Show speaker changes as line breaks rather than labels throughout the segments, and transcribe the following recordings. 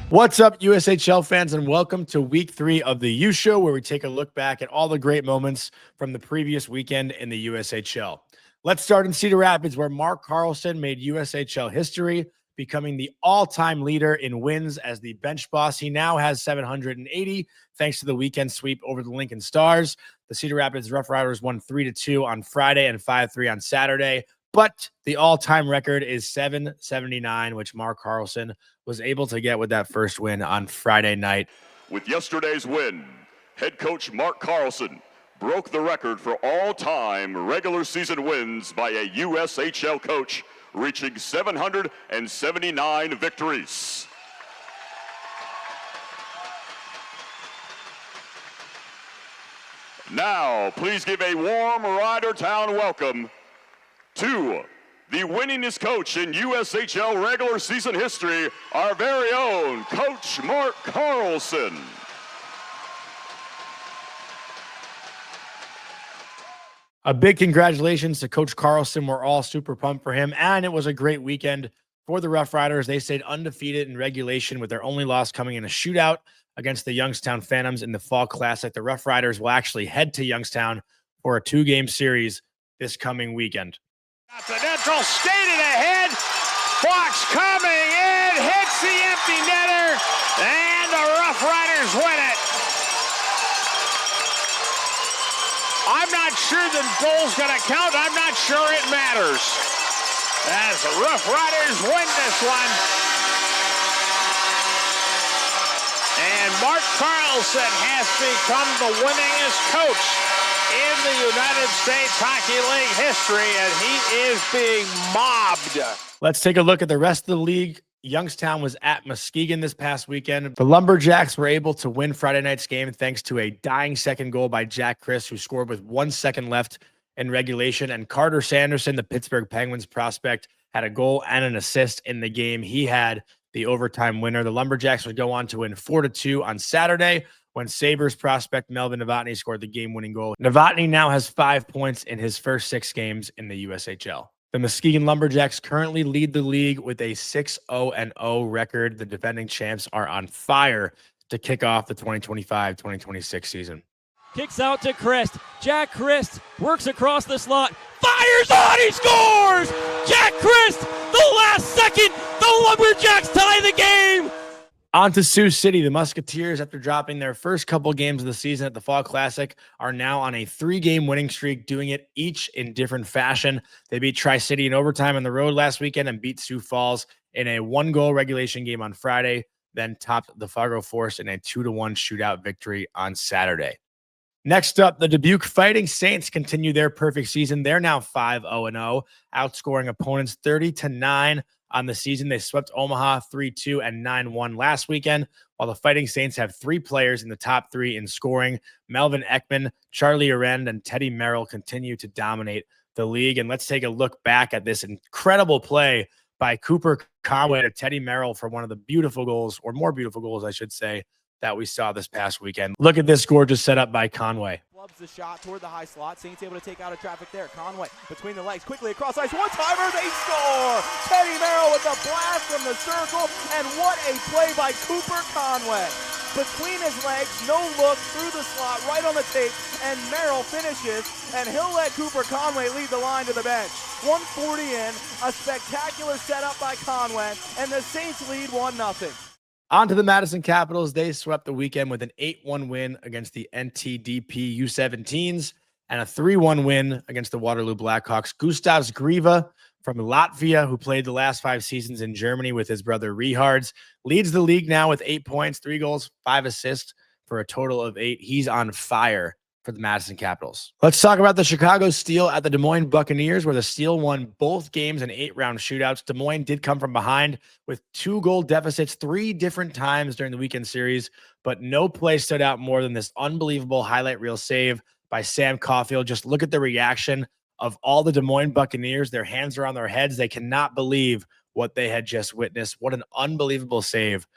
What's up, USHL fans, and welcome to week 3 of the U Show, where we take a look back at all the great moments from the previous weekend in the USHL. Let's start in Cedar Rapids, where Mark Carlson made USHL history, becoming the all-time leader in wins as the bench boss. He now has 780, thanks to the weekend sweep over the Lincoln Stars. The Cedar Rapids Rough Riders won 3-2 on Friday and 5-3 on Saturday. But the all-time record is 779, which Mark Carlson was able to get with that first win on Friday night.
With yesterday's win, head coach Mark Carlson broke the record for all-time regular season wins by a USHL coach, reaching 779 victories. Now, please give a warm Ridertown welcome to the winningest coach in USHL regular season history, our very own Coach Mark Carlson.
A big congratulations to Coach Carlson. We're all super pumped for him, and it was a great weekend for the Rough Riders. They stayed undefeated in regulation, with their only loss coming in a shootout against the Youngstown Phantoms in the Fall Classic. The Rough Riders will actually head to Youngstown for a 2-game series this coming weekend.
The neutral skated ahead. Fox coming in, hits the empty netter, and the Rough Riders win it. I'm not sure the goal's going to count. I'm not sure it matters, as the Rough Riders win this one. And Mark Carlson has become the winningest coach in the United States Hockey League history, and he is being mobbed.
Let's take a look at the rest of the league. Youngstown was at Muskegon this past weekend. The Lumberjacks were able to win Friday night's game thanks to a dying second goal by Jack Chris, who scored with 1 second left in regulation. And Carter Sanderson, the Pittsburgh Penguins prospect, had a goal and an assist in the game. He had the overtime winner. The Lumberjacks would go on to win 4-2 on Saturday, when Sabres prospect Melvin Novotny scored the game-winning goal. Novotny now has 5 points in his first 6 games in the USHL. The Muskegon Lumberjacks currently lead the league with a 6-0-0 record. The defending champs are on fire to kick off the 2025-2026 season.
Kicks out to Christ. Jack Christ works across the slot. Fires on, he scores! Jack Christ, the last second, the Lumberjacks tie the game!
On to Sioux City. The Musketeers, after dropping their first couple games of the season at the Fall Classic, are now on a 3-game winning streak, doing it each in different fashion. They beat Tri-City in overtime on the road last weekend and beat Sioux Falls in a 1-goal regulation game on Friday, then topped the Fargo Force in a 2-1 shootout victory on Saturday. Next up, the Dubuque Fighting Saints continue their perfect season. They're now 5-0-0, outscoring opponents 30-9 on the season. They swept Omaha 3-2 and 9-1 last weekend, while the Fighting Saints have 3 players in the top 3 in scoring. Melvin Ekman, Charlie Arend, and Teddy Merrill continue to dominate the league. And let's take a look back at this incredible play by Cooper Conway to Teddy Merrill for one of the beautiful goals, or more beautiful goals, I should say, that we saw this past weekend. Look at this gorgeous setup by Conway.
Clubs the shot toward the high slot. Saints able to take out of traffic there. Conway between the legs, quickly across ice. One-timer, they score! Teddy Merrill with a blast from the circle, and what a play by Cooper Conway. Between his legs, no look, through the slot, right on the tape, and Merrill finishes, and he'll let Cooper Conway lead the line to the bench. 140 in, a spectacular setup by Conway, and the Saints lead 1-0.
On to the Madison Capitals. They swept the weekend with an 8-1 win against the NTDP U17s and a 3-1 win against the Waterloo Blackhawks. Gustav Zgriva from Latvia, who played the last 5 seasons in Germany with his brother Rihards, leads the league now with 8 points, 3 goals, 5 assists for a total of 8. He's on fire for the Madison Capitals. Let's talk about the Chicago Steel at the Des Moines Buccaneers, where the Steel won both games in 8-round shootouts. Des Moines did come from behind with 2-goal deficits 3 different times during the weekend series, but no play stood out more than this unbelievable highlight reel save by Sam Caulfield. Just look at the reaction of all the Des Moines Buccaneers. Their hands are on their heads. They cannot believe what they had just witnessed. What an unbelievable save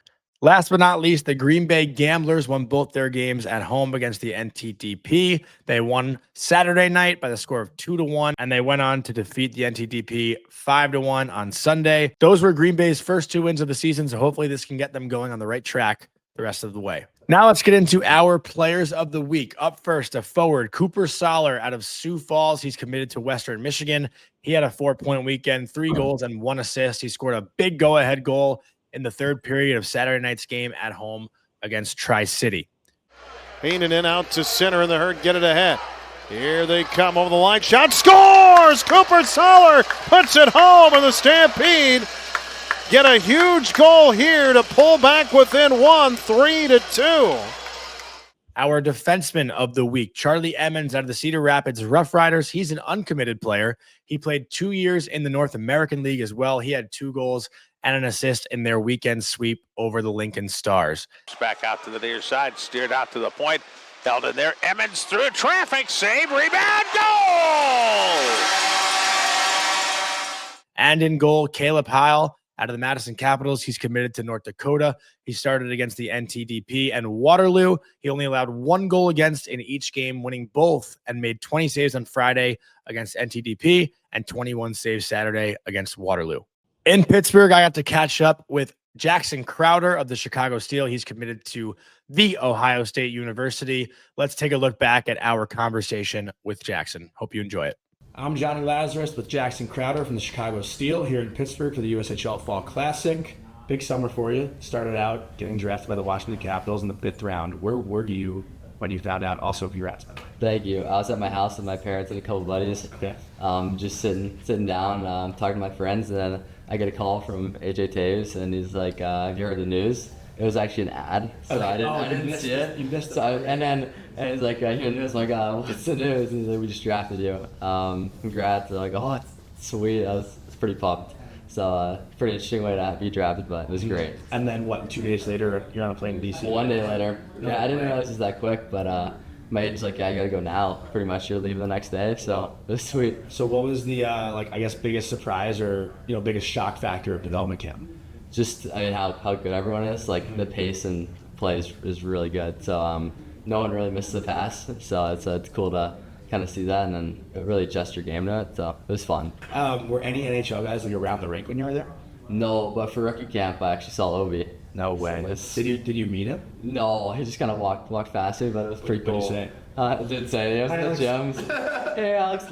Last but not least, the Green Bay Gamblers won both their games at home against the NTDP. They won Saturday night by the score of 2-1, and they went on to defeat the NTDP 5-1 on Sunday. Those were Green Bay's first 2 wins of the season, so hopefully this can get them going on the right track the rest of the way. Now let's get into our players of the week. Up first, a forward, Cooper Soller out of Sioux Falls. He's committed to Western Michigan. He had a 4-point weekend, 3 goals and 1 assist. He scored a big go-ahead goal in the third period of Saturday night's game at home against Tri-City.
Heenan in out to center in the herd, get it ahead. Here they come over the line, shot, scores! Cooper Soller puts it home, and the Stampede get a huge goal here to pull back within 1, 3-2.
Our defenseman of the week, Charlie Emmons out of the Cedar Rapids Rough Riders. He's an uncommitted player. He played 2 years in the North American League as well. He had 2 goals and an assist in their weekend sweep over the Lincoln Stars.
Back out to the near side, steered out to the point, held in there. Emmons through traffic, save, rebound, goal!
And in goal, Caleb Heil out of the Madison Capitals. He's committed to North Dakota. He started against the NTDP and Waterloo. He only allowed 1 goal against in each game, winning both, and made 20 saves on Friday against NTDP and 21 saves Saturday against Waterloo. In Pittsburgh, I got to catch up with Jackson Crowder of the Chicago Steel. He's committed to the Ohio State University. Let's take a look back at our conversation with Jackson. Hope you enjoy it.
I'm Jonny Lazarus with Jackson Crowder from the Chicago Steel here in Pittsburgh for the USHL Fall Classic. Big summer for you. Started out getting drafted by the Washington Capitals in the 5th round. Where were you when you found out also congrats?
Thank you. I was at my house with my parents and a couple buddies.
Okay.
Just sitting down, talking to my friends, and then I get a call from AJ Taves, and he's like, "Have you heard the news?" It was actually an ad, so
Okay.
I didn't see it.
You missed it.
So and he's like, "I hear the news." I'm like, "What's the news?" And he's like, "We just drafted you. Congrats." They're like, "Oh, it's sweet." I was pretty pumped. So pretty interesting way to be drafted, but it was great.
And then what? 2 days later, you're on a plane to DC.
1 day later. Yeah, I didn't realize it was that quick, but my agent's like, "Yeah, I gotta go now." Pretty much, you're leaving the next day, so it was sweet.
So what was the biggest surprise or biggest shock factor of development camp?
Just, I mean, how good everyone is. Like, the pace and play is really good. So no one really misses a pass. So it's cool to kind of see that and then really adjust your game to it. So it was fun.
Were any NHL guys around the rink when you were there?
No, but for rookie camp, I actually saw Obi.
No way. Did you meet him?
No, he just kind of walked past me, but it was pretty cool.
What did he say?
I didn't say it. It was the gems. Hey, Alex.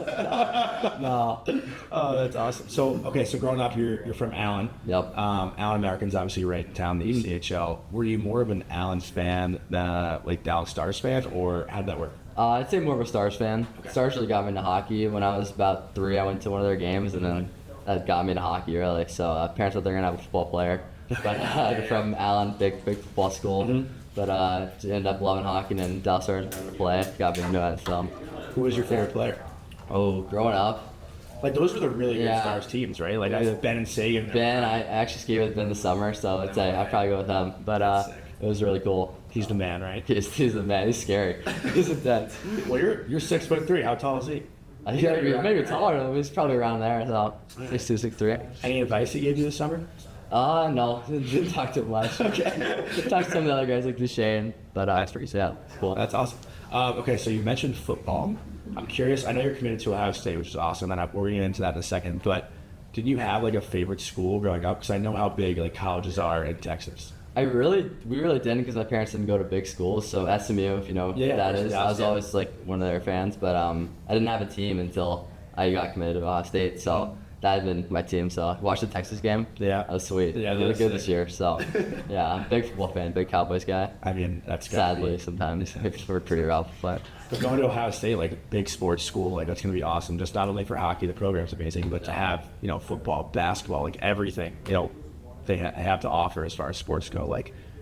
No.
Oh, that's awesome. So growing up, you're from Allen.
Yep.
Allen Americans, obviously, right in town, the ECHL. Were you more of an Allen fan than Dallas Stars fan, or how did that work?
I'd say more of a Stars fan. Stars really got me into hockey. When I was about 3, I went to one of their games, and then that got me into hockey, really. So parents thought they were going to have a football player. But they're from Allen, big football school. Mm-hmm. But ended up loving hockey, and Dallas Stars wanted to play. Got me into it. So.
Who was your favorite player?
Oh, growing up.
Those were the really good Stars teams, right? Either Ben and Sagan.
Ben, I actually skated with Ben this summer, so I'd probably go with him. But it was really cool.
He's the man, right?
He's the man. He's scary. He's intense.
Well, you're 6'3". How tall is he?
Maybe taller than him. He's probably around there. So 6'2", 6'3".
Any advice he gave you this summer?
No, didn't talk to him much. Okay. Talked to some of the other guys like Duchesne, but that's pretty sad. Cool.
That's awesome. Okay, so you mentioned football. I'm curious. I know you're committed to Ohio State, which is awesome, and we're getting into that in a second. But did you have a favorite school growing up? Because I know how big colleges are in Texas.
We really didn't, because my parents didn't go to big schools. So SMU, if you know what that is, I was always one of their fans. But I didn't have a team until I got committed to Ohio State. So. That had been my team, so I watched the Texas game. Yeah. That was sweet. Yeah, they were good this year, so yeah, I'm a big football fan, big Cowboys guy.
I mean, that's
sadly sometimes we're pretty rough, but
going to Ohio State, big sports school, that's gonna be awesome. Just not only for hockey, the program's amazing, but to have football, basketball, everything they have to offer as far as sports go.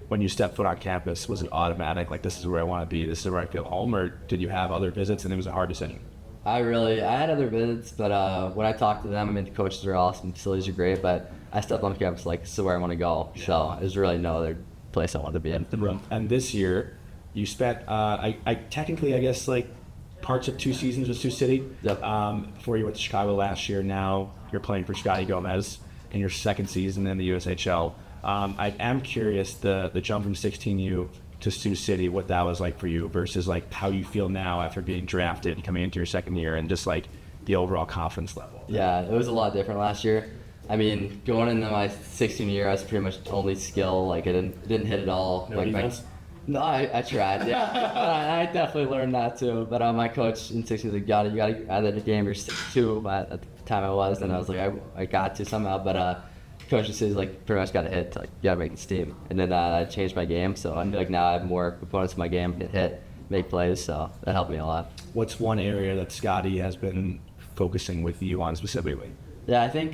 When you step foot on campus, was it automatic? This is where I want to be. This is where I feel home, or did you have other visits and it was a hard decision?
I had other visits, but when I talked to them, the coaches are awesome, facilities are great, but I stepped on campus this is where I want to go. So there's really no other place I wanted to be in.
And this year, you spent, I guess, parts of 2 seasons with Sioux City.
Yep.
Before you went to Chicago last year, now you're playing for Scotty Gomez in your 2nd season in the USHL. I am curious the jump from 16U to Sioux City, what that was like for you versus like how you feel now after being drafted and coming into your second year and just like the overall confidence level.
Yeah, it was a lot different last year. I mean, going into my 16th year, I was pretty much only skill. Like, I didn't hit it all.
No
like
defense?
No, I tried. Yeah, I definitely learned that too. But my coach in 16 was like, you gotta either the game or 6-2. But at the time I was, and I was like, I got to somehow. But coach just says like, pretty much got to hit. Like, you gotta make this team. And then I changed my game. So I feel like now I have more components in my game, get hit, make plays. So that helped me a lot.
What's one area that Scotty has been focusing with you on specifically?
Yeah, I think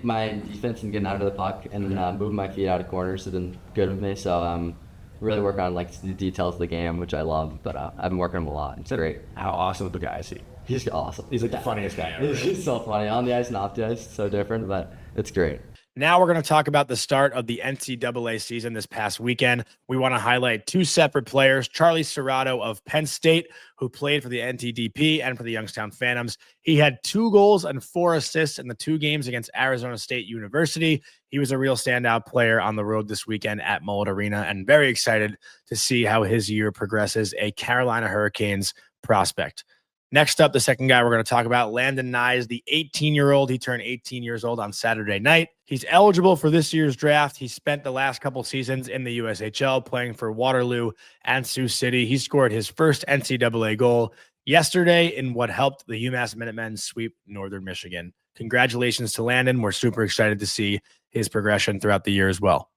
my defense and getting out of the puck and moving my feet out of corners have been good with me. So really work on like the details of the game, which I love. But I've been working on them a lot. It's great.
How awesome of a guy is he?
He's awesome.
He's like the funniest guy ever.
He's so funny on the ice and off the ice. So different, but it's great.
Now we're going to talk about the start of the NCAA season this past weekend. We want to highlight two separate players, Charlie Serrato of Penn State, who played for the NTDP and for the Youngstown Phantoms. He had 2 goals and 4 assists in the 2 games against Arizona State University. He was a real standout player on the road this weekend at Mullet Arena, and very excited to see how his year progresses, a Carolina Hurricanes prospect. Next up, the second guy we're going to talk about, Landon Nyes, the 18-year-old. He turned 18 years old on Saturday night. He's eligible for this year's draft. He spent the last couple seasons in the USHL playing for Waterloo and Sioux City. He scored his first NCAA goal yesterday in what helped the UMass Minutemen sweep Northern Michigan. Congratulations to Landon. We're super excited to see his progression throughout the year as well.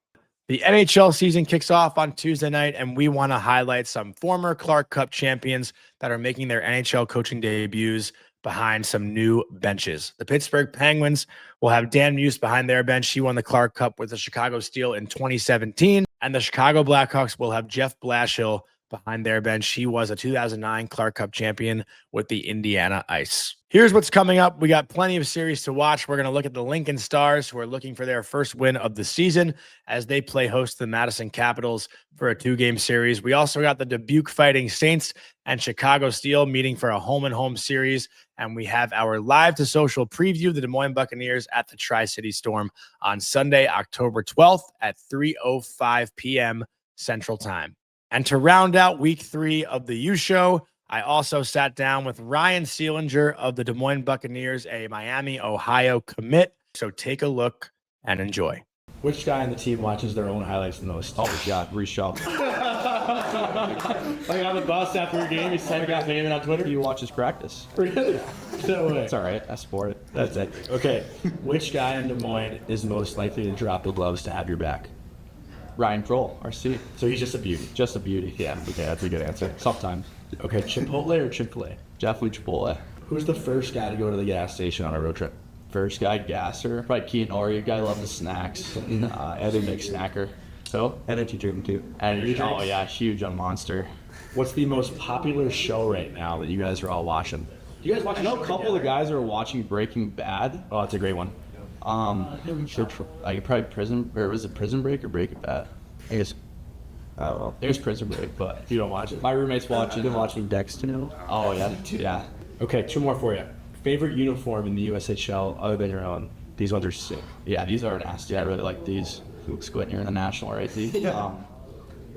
The NHL season kicks off on Tuesday night, and we want to highlight some former Clark Cup champions that are making their NHL coaching debuts behind some new benches. The Pittsburgh Penguins will have Dan Muse behind their bench. He won the Clark Cup with the Chicago Steel in 2017. And the Chicago Blackhawks will have Jeff Blashill behind their bench. He was a 2009 Clark Cup champion with the Indiana Ice. Here's what's coming up. We got plenty of series to watch. We're going to look at the Lincoln Stars, who are looking for their first win of the season as they play host to the Madison Capitals for a 2-game series. We also got the Dubuque Fighting Saints and Chicago Steel meeting for a home-and-home series. And we have our live to social preview of the Des Moines Buccaneers at the Tri-City Storm on Sunday, October 12th at 3:05 p.m. Central Time. And to round out week 3 of the U Show, I also sat down with Ryan Seelinger of the Des Moines Buccaneers, a Miami, Ohio commit. So take a look and enjoy.
Which guy on the team watches their own highlights the most?
Oh, God, Reshaw.
Like on the bus after a game, he's telling guys naming on Twitter.
He watches practice.
Really? No way.
It's all right. I support it.
That's it. Okay. Which guy in Des Moines is most likely to drop the gloves to have your back?
Ryan Kroll, RC.
So he's just a beauty.
Just a beauty.
Yeah. Okay, that's a good answer.
Sometimes.
Okay, Chipotle or Chick-fil-A?
Definitely Chipotle.
Who's the first guy to go to the gas station on a road trip?
First guy, Gasser. Probably Keaton Orey. Guy loves the snacks. Eddie big snacker. So?
Energy drink too.
And oh yeah, huge on Monster.
What's the most popular show right now that you guys are all watching? Do you guys watch?
I know a couple of the guys are watching Breaking Bad.
Oh, it's a great one.
Like probably Prison, or was it Prison Break or Breaking Bad? I guess. I don't know. It was Prison Break, but
You don't watch it?
my roommate's watching.
Been watching Dexter now.
Oh yeah, yeah.
Okay, 2 more for you. Favorite uniform in the USHL other than your own? These ones are sick.
Yeah, these are nasty. I really like these. Looks good when you're in the national, right?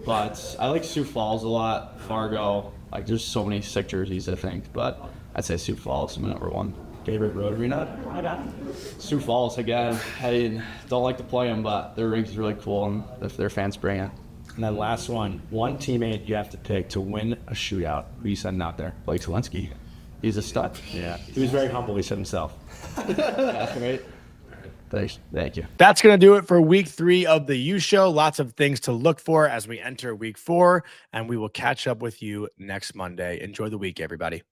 But I like Sioux Falls a lot. Fargo. Like, there's so many sick jerseys, I think. But I'd say Sioux Falls is my number 1.
Favorite road arena?
Sioux Falls, again. I don't like to play them, but their rink is really cool, and if their fans bring it.
And then last one teammate you have to pick to win a shootout. Who are you sending out there?
Blake Zelensky. He's a stud.
Yeah. He was very humble, he said himself.
That's great. Thanks. Thank you.
That's going to do it for week 3 of the U Show. Lots of things to look for as we enter week 4, and we will catch up with you next Monday. Enjoy the week, everybody.